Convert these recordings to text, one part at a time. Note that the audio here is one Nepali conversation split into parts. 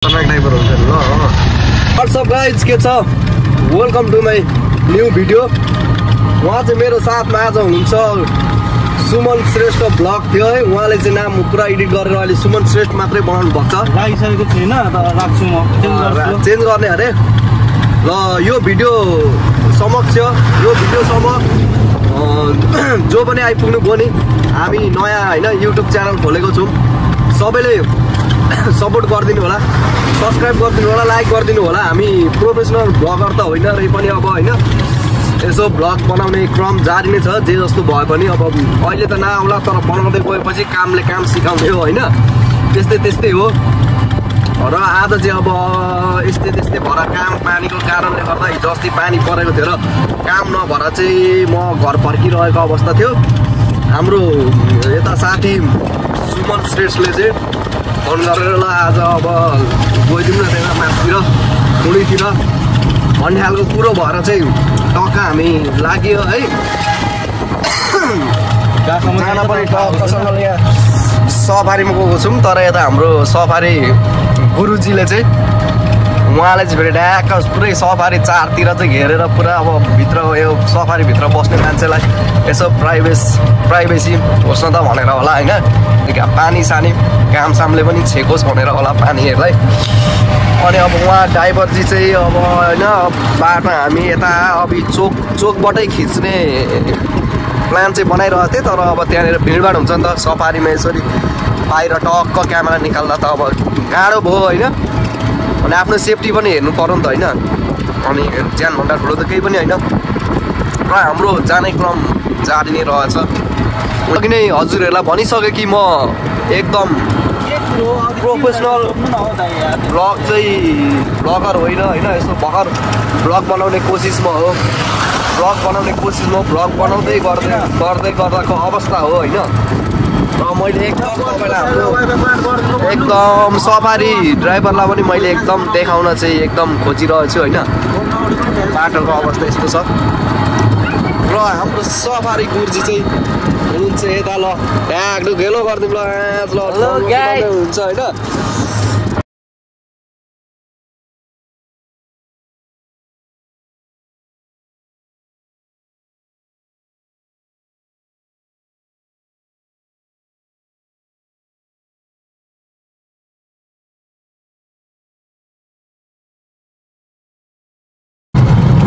ड्राइभर हुन्छ ल व्हाट्सअप गाइज के छ welcome to my new video. उहाँ चाहिँ मेरो साथमा आज हुनुहुन्छ सुमन श्रेष्ठ ब्लग थियो है। उहाँले चाहिँ नाम पुरा एडिट गरेर अहिले सुमन श्रेष्ठ मात्रै बनाउनु भएको छ। राखिसकेको छैन राख्छु म चेन्ज गर्ने अरे ल यो भिडियो समक्ष यो भिडियोसम्म जो पनि आइपुग्नु भयो नि हामी नयाँ होइन युट्युब च्यानल खोलेको छौँ। सबैले सपोर्ट गरिदिनु होला, सब्सक्राइब गरिदिनु होला, लाइक गरिदिनु होला। हामी प्रोफेसनल ब्लगर त होइन रहे पनि अब होइन यसो ब्लग बनाउने क्रम जारी नै छ। जे जस्तो भए पनि अब अहिले त नआउला तर बनाउँदै गएपछि कामले काम सिकाउने हो होइन, त्यस्तै त्यस्तै हो। र आज चाहिँ अब यस्तै त्यस्तै भएर काम पानीको कारणले गर्दा हिजो अस्ति पानी परेको थियो र काम नभएर चाहिँ म घर फर्किरहेको अवस्था थियो। हाम्रो यता साथी सुमन श्रेष्ठले चाहिँ फोन गरेर ल आज अब गइदिउँ न त्यहाँ माथितिर बुढीतिर भन्ने खालको कुरो भएर चाहिँ टक्का हामी लाग्यो है। जान पनि टक्कसँग यहाँ सफारीमा गएको छौँ। तर यता हाम्रो सफारी गुरुजीले चाहिँ उहाँले चाहिँ फेरि ढ्याक्क पुरै सफारी चारतिर चाहिँ घेरेर पुरा अब भित्र यो सफारीभित्र बस्ने मान्छेलाई यसो प्राइभेसी होस् न त भनेर होला होइन। पानी सानी कामसामले पनि छेकोस् भनेर होला पानीहरूलाई। अनि अब उहाँ ड्राइभरजी चाहिँ अब होइन बाटो हामी यता अब चोकबाटै खिच्ने प्लान चाहिँ बनाइरहेको थिएँ। तर अब त्यहाँनिर भिडभाड हुन्छ नि त सफारीमा यसरी बाहिर टक्क क्यामेरा निकाल्दा त अब गाह्रो भयो होइन। अनि आफ्नो सेफ्टी पनि हेर्नु पर्यो नि त होइन। अनि ज्यानभन्दा ठुलो त केही पनि होइन। र हाम्रो जाने क्रम जारी नै रहेछ। अघि नै हजुरहरूलाई भनिसकेँ कि म एकदम प्रोफेसनल ब्लगर होइन होइन। यसो भर्खर ब्लग बनाउने कोसिसमा हो, ब्लग बनाउँदै गर्दै गर्दाको अवस्था हो होइन। र मैले एकदम सफारी ड्राइभरलाई पनि मैले एकदम देखाउन चाहिँ एकदम खोजिरहेको छु होइन। बाटोको अवस्था यस्तो छ। र हाम्रो सफारी गुरुजी चाहिँ हुनुहुन्छ यता ल ढ्याक्डु घेलो गरिदिउँ ल हुन्छ होइन।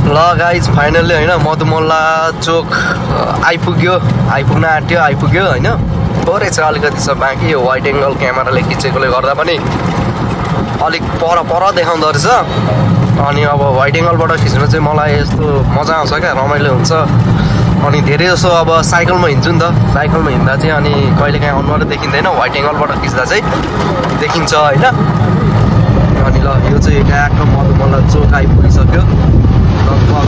ल गाइज फाइनल्ली होइन मधुमल्ला चोक आइपुग्न आइपुग्यो होइन। थोरै चाहिँ अलिकति छ बाँकी। यो वाइड एङ्गल क्यामेराले खिचेकोले गर्दा पनि अलिक पर देखाउँदो रहेछ। अनि अब वाइड एङ्गलबाट खिच्नु चाहिँ मलाई यस्तो मजा आउँछ क्या, रमाइलो हुन्छ। अनि धेरै जसो अब साइकलमा हिँड्छु नि त, साइकलमा हिँड्दा चाहिँ अनि कहिलेकाहीँ अनुहार देखिँदैन, वाइड एङ्गलबाट खिच्दा चाहिँ देखिन्छ होइन। अनि ल यो चाहिँ ट्याक्क मधुमल्ला चोक आइपुगिसक्यो। लगभग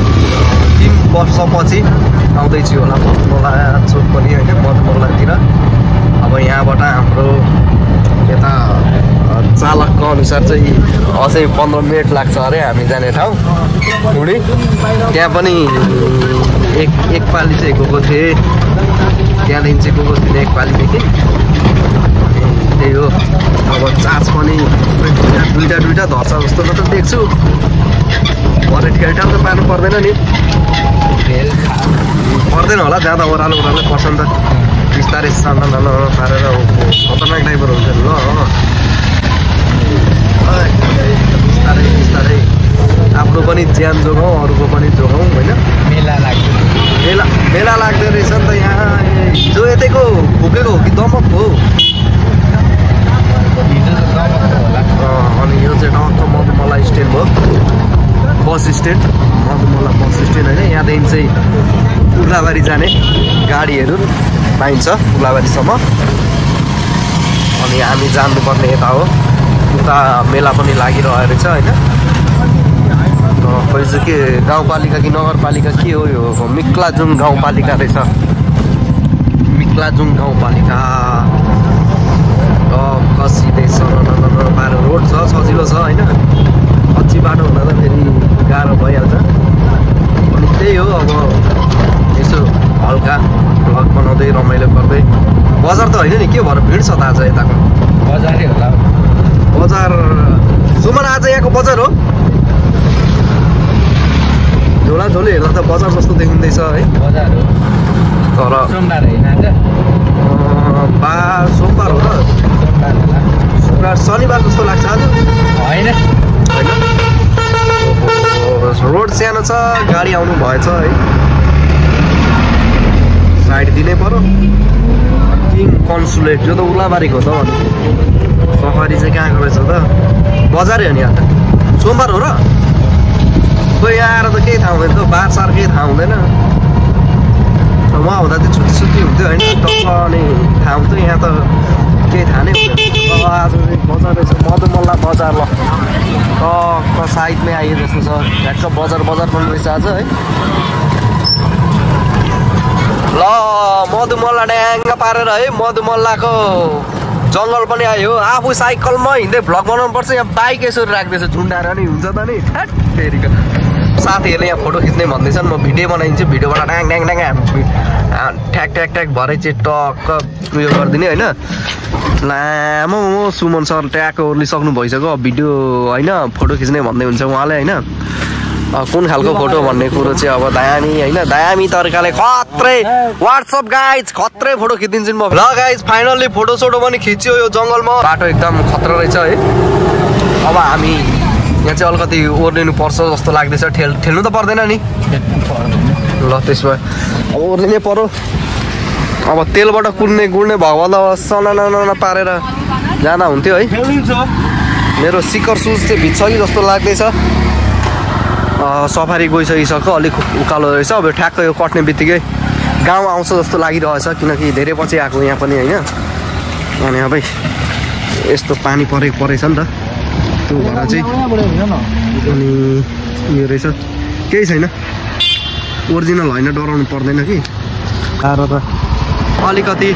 3 वर्षपछि आउँदैछु होला मधुमल्ला चोक पनि होइन मधुमल्लातिर। अब यहाँबाट हाम्रो यता चालकको अनुसार चाहिँ अझै 15 मिनट लाग्छ अरे हामी जाने ठाउँ बुढी। त्यहाँ पनि एक पालि चाहिँ गएको थिएँ, त्यहाँदेखि चाहिँ गएको थिएँ एक पालिदेखि। त्यही हो अब चार्ज पनि दुईवटा धर्छ जस्तो त देख्छु। भरे ठेलठाल त पार्नु पर्दैन नि, पर्दैन होला जाँदा ओह्रालो पर्छ नि त। बिस्तारै सानो पारेर खतरनाक ड्राइभर हुन्छ नि ल। बिस्तारै आफ्नो पनि ज्यान जोगाउँ अरूको पनि जोगाउँ होइन। मेला लाग्दो रहेछ नि त यहाँ। हिजो यतैको फुकेको हो कि दमक हो? अनि यो चाहिँ टक्क मधुमल्ला स्ट्यान्ड भयो, बस स्ट्यान्ड मधुमल्ला बस स्ट्यान्ड होइन। यहाँदेखि चाहिँ उर्लाबारी जाने गाडीहरू पाइन्छ उर्लाबारीसम्म। अनि हामी जानुपर्ने यता हो, उता मेला पनि लागिरहेको रहेछ होइन। खोइ चाहिँ के गाउँपालिका कि नगरपालिका के हो यो? मिक्लाजुङ गाउँपालिका रहेछ, मिक्लाजुङ गाउँपालिका। कसिँदै पारो रोड छ, सजिलो छ होइन। कच्ची बाटो हुँदा त फेरि गाह्रो भइहाल्छ। अनि त्यही हो अब यसो हल्का भ्लग बनाउँदै रमाइलो गर्दै। बजार त होइन नि के भएर भिड छ त आज यताको? बजारै होला। बजार बजार हो झोला झोली हेर्दा त बजार जस्तो देखिँदैछ है बजार हो तर सोमबार होइन आज सोमबार हो र सोमबार होला सोमबार शनिबार जस्तो लाग्छ आज होइन होइन रोड सानो छ गाडी आउनु भएछ है साइड दिनै पर्यो किङ कन्सुलेट यो त उलाबारीको हो त सफारी चाहिँ कहाँको रहेछ त बजारै हो नि यहाँ त सोमबार हो र खोइ यहाँ आएर त केही थाहा हुँदैन त बारसार केही थाहा हुँदैन उहाँ हुँदा चाहिँ छुट्टी हुन्थ्यो होइन टक्क अनि थाहा हुन्थ्यो यहाँ त केही थाहा नै हुँदैन आज चाहिँ बजार रहेछ मधुमल्ला बजार ल टक्क साइडमै आइयो जस्तो छ ठ्याक्क बजार पनि रहेछ आज है ल मधुमल्ला ड्याङ्ग पारेर है मधुमल्लाको जङ्गल पनि आयो आफू साइकलमा हिँड्दै भ्लग बनाउनु पर्छ यहाँ बाइक यसरी राख्दैछ झुन्डाएर नि हुन्छ त नि फेरिको साथीहरूले यहाँ फोटो खिच्ने भन्दैछन् म भिडियो बनाइदिन्छु भिडियोबाट ड्याङ ड्याङ ड्याङ ठ्याक ठ्याक ठ्याक भरै चाहिँ टक्क उयो गरिदिने होइन लामो सुमन सर ट्याक ओर्लिसक्नु भइसक्यो भिडियो होइन फोटो खिच्ने भन्दै हुन्छ उहाँले होइन कुन खालको फोटो भन्ने कुरो चाहिँ अब दामी होइन दामी तरिकाले खत्रै वाट्सएप गाइज खत्रै फोटो खिचिदिन्छु म ल गाइज फाइनल्ली फोटो सोटो पनि खिच्यो यो जङ्गलमा बाटो एकदम खतरा रहेछ है अब हामी यहाँ चाहिँ अलिकति ओर्लिनु पर्छ जस्तो लाग्दैछ ठेल्नु त पर्दैन नि ल त्यसो भए अब ओर्लिनै पर्यो अब तेलबाट कुद्ने गुड्ने भयो त सना पारेर जाँदा हुन्थ्यो है मेरो सिकर सुज चाहिँ भित्छ कि जस्तो लाग्दैछ सफारी गइसकिसक्यो अलिक उकालो रहेछ अब ठ्याक्क यो कट्ने बित्तिकै गाउँ आउँछ जस्तो लागिरहेछ किनकि धेरै पछि आएको यहाँ पनि होइन अनि अब यस्तो पानी परेछ नि त त्यो भएर चाहिँ अनि यो रहेछ केही छैन ओरिजिनल होइन डराउनु पर्दैन कि साह्रो त अलिकति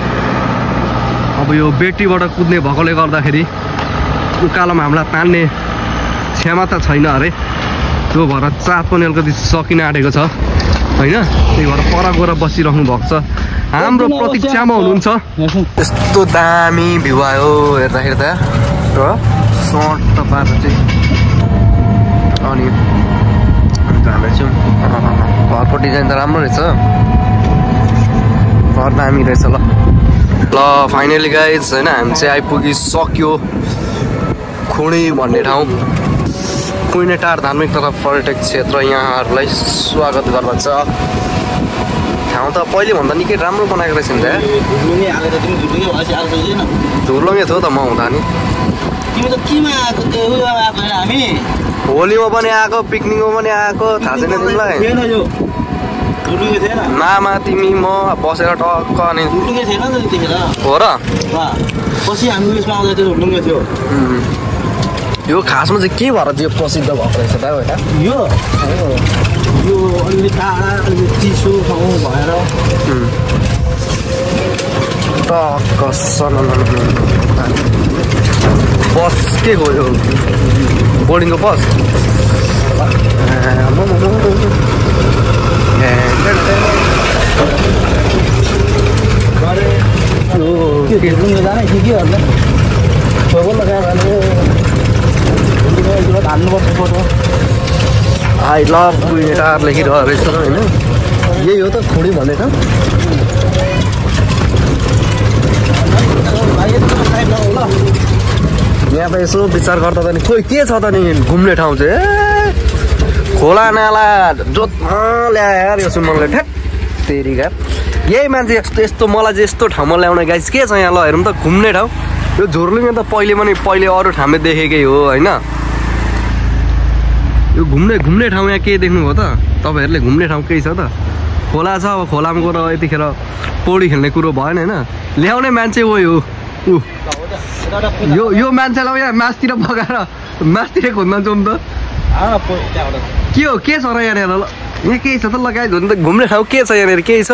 अब यो बेट्रीबाट कुद्ने भएकोले गर्दाखेरि उकालोमा हामीलाई तान्ने क्षमता छैन अरे त्यो भएर चाप पनि अलिकति सकिन आँटेको छ होइन त्यही भएर पर गएर बसिरहनु भएको छ हाम्रो प्रतीक्षामा हुनुहुन्छ यस्तो दामी भ्यू आयो हेर्दाखेरि त र सर्ट पारेर चाहिँ अनि जाँदैछौँ घरको डिजाइन त राम्रो रहेछ घर दामी रहेछ ल फाइनली गाइज होइन हामी चाहिँ आइपुगिसक्यो खुँडी भन्ने ठाउँ कुइनेटार धार्मिक तथा पर्यटक क्षेत्र यहाँहरूलाई स्वागत गर्दछ ठाउँ त पहिले भन्दा निकै राम्रो बनाएको रहेछ नि त धुर्लङ्गे थियो त म हुँदा नि होलीमा पनि आएको पिकनिकमा पनि आएको थाहा छैन तिमीलाई मामा तिमी म बसेर टक्क अनि हो र यो खासमा चाहिँ के भएर त्यो प्रसिद्ध भएको रहेछ त होइन यो अलि टाढा अलि चिसो ठाउँ भएर टक्क बस के गयो बोर्डिङको बस आई लभ कुइनेटार लेखिरहेको रहेछ होइन यही हो त खुँडी भन्ने ठाउँ यहाँ त यसो विचार गर्दा त नि खोइ के छ त नि घुम्ने ठाउँ चाहिँ खोला नाला जोतमा ल्यायो यार यो सुमनले ठ्याक तेरिका यही मान्छे यस्तो मलाई चाहिँ यस्तो ठाउँमा ल्याउने गाइस के छ यहाँ ल हेरौँ त घुम्ने ठाउँ यो झोर्लुङे त पहिले अरू ठाउँमा देखेकै हो होइन यो घुम्ने ठाउँ यहाँ के देख्नुभयो त तपाईँहरूले घुम्ने ठाउँ केही छ त खोला छ अब खोलामा गएर यतिखेर पौडी खेल्ने कुरो भएन होइन ल्याउने मान्छे हो यो मान्छेलाई यहाँ मासतिर पकाएर मासतिर खोज्न जाउँ त के हो के छ र यहाँनिर ल यहाँ केही छ त लगाइदियो भने त घुम्ने ठाउँ के छ यहाँनिर केही छ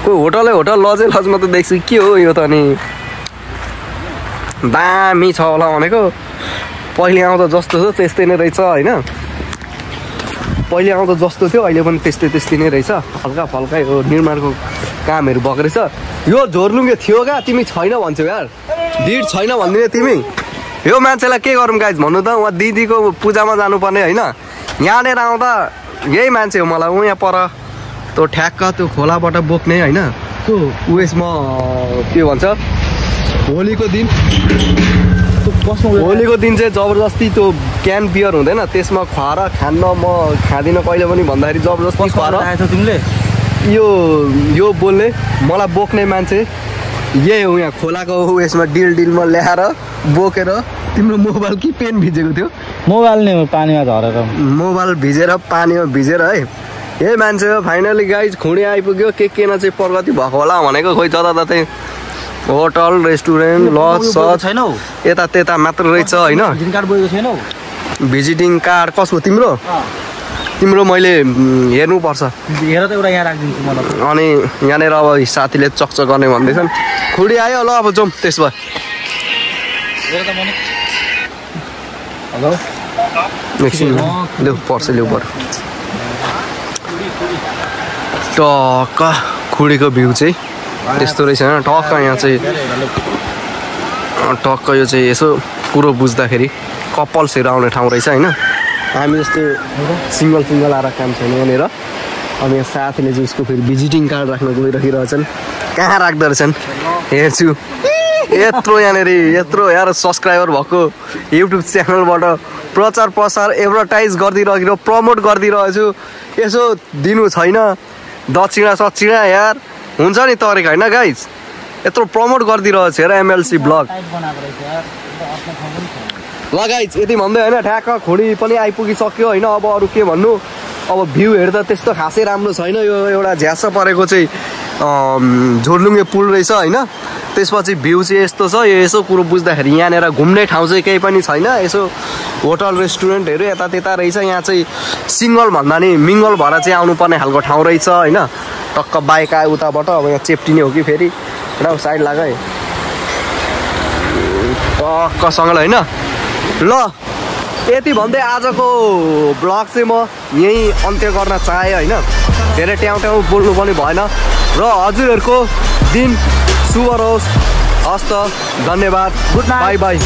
कोही होटल लजमा त देख्छु के हो यो त अनि दामी छ होला भनेको पहिले आउँदा जस्तो थियो त्यस्तै नै रहेछ होइन पहिले आउँदा जस्तो थियो अहिले पनि त्यस्तै नै रहेछ हल्का यो निर्माणको कामहरू भएको रहेछ यो झोर्लुङ्गे थियो क्या तिमी छैन भन्छौ यार भिड छैन भनिदिने तिमी यो मान्छेलाई के गरौँ गाइज भन्नु त उहाँ दिदीको पूजामा जानुपर्ने होइन यहाँनिर आउँदा यही मान्छे हो मलाई ऊ यहाँ पर त्यो ठ्याक्क त्यो खोलाबाट बोक्ने होइन त्यो उयसमा के भन्छ होलीको दिन चाहिँ जबरजस्ती त्यो क्यान बियर हुँदैन त्यसमा खुवाएर खान्न म खाँदिनँ कहिले पनि भन्दाखेरि जबरजस्ती खुवाएर तिमीले यो बोल्ने मलाई बोक्ने मान्छे यही हो यहाँ खोलाको उयसमा डिलमा ल्याएर बोकेर तिम्रो मोबाइल कि पेन भिजेको थियो मोबाइल नै पानीमा झरेर मोबाइल भिजेर पानीमा भिजेर है यही मान्छे हो फाइनली गाइज खुँडी आइपुग्यो के न चाहिँ प्रगति भएको होला भनेको खोइ जताततै होटल रेस्टुरेन्ट लज सज छैन यता त्यता मात्र रहेछ होइन भिजिटिङ कार्ड बोकेको छैनौ भिजिटिङ कार्ड कसको तिम्रो मैले हेर्नुपर्छ हेर त एउटा यहाँ राखिदिन्छु मलाई अनि यहाँनिर अब साथीले चकचक गर्ने भन्दैछन् खुडी आयो ल अब जाउँ त्यसमा हेलो एकछिन ल्याउ पर्छ ल्याउ पर्यो टक्क खुडीको भ्यू चाहिँ त्यस्तो रहेछ होइन टक्क यहाँ चाहिँ टक्क यो चाहिँ यसो कुरो बुझ्दाखेरि कपल्सहरू आउने ठाउँ रहेछ होइन हामी जस्तो सिङ्गल आएर काम छैन यहाँनिर अब यहाँ साथीले चाहिँ उसको फेरि भिजिटिङ कार्ड राख्न गइराखिरहेछन् कहाँ राख्दो रहेछन् हेर्छु यत्रो यहाँनिर यत्रो यार सब्सक्राइबर भएको युट्युब च्यानलबाट प्रचार प्रसार एडभर्टाइज गरिदिइरहेको प्रमोट गरिदिइरहेको छु यसो दिनु छैन दक्षिणा सक्षिणा यार हुन्छ नि तरिका होइन गाइज यत्रो प्रमोट गरिदिइरहेको छु हेर एमएलसी ब्लग ल गाइज यति भन्दै होइन ठ्याक्क खुडी पनि आइपुगिसक्यो होइन अब अरू के भन्नु अब भ्यू हेर्दा त्यस्तो खासै राम्रो छैन यो एउटा झ्यास परेको चाहिँ झोर्लुङ्गे पुल रहेछ होइन त्यसपछि भ्यू चाहिँ यस्तो छ यो यसो कुरो बुझ्दाखेरि यहाँनिर घुम्ने ठाउँ चाहिँ केही पनि छैन यसो होटल रेस्टुरेन्टहरू यता त्यता रहेछ यहाँ चाहिँ सिङ्गल भन्दा नि मिङ्गल भएर चाहिँ आउनुपर्ने खालको ठाउँ रहेछ होइन टक्क बाइक आयो उताबाट अब यहाँ चेप्टिने हो कि फेरि र साइड लाग है टक्कसँगले होइन ल यति भन्दै आजको ब्लग चाहिँ म यहीँ अन्त्य गर्न चाहेँ होइन धेरै ट्याउ बोल्नु पनि भएन र हजुरहरूको दिन शुभ रहोस् हस्त धन्यवाद गुड नाइट बाई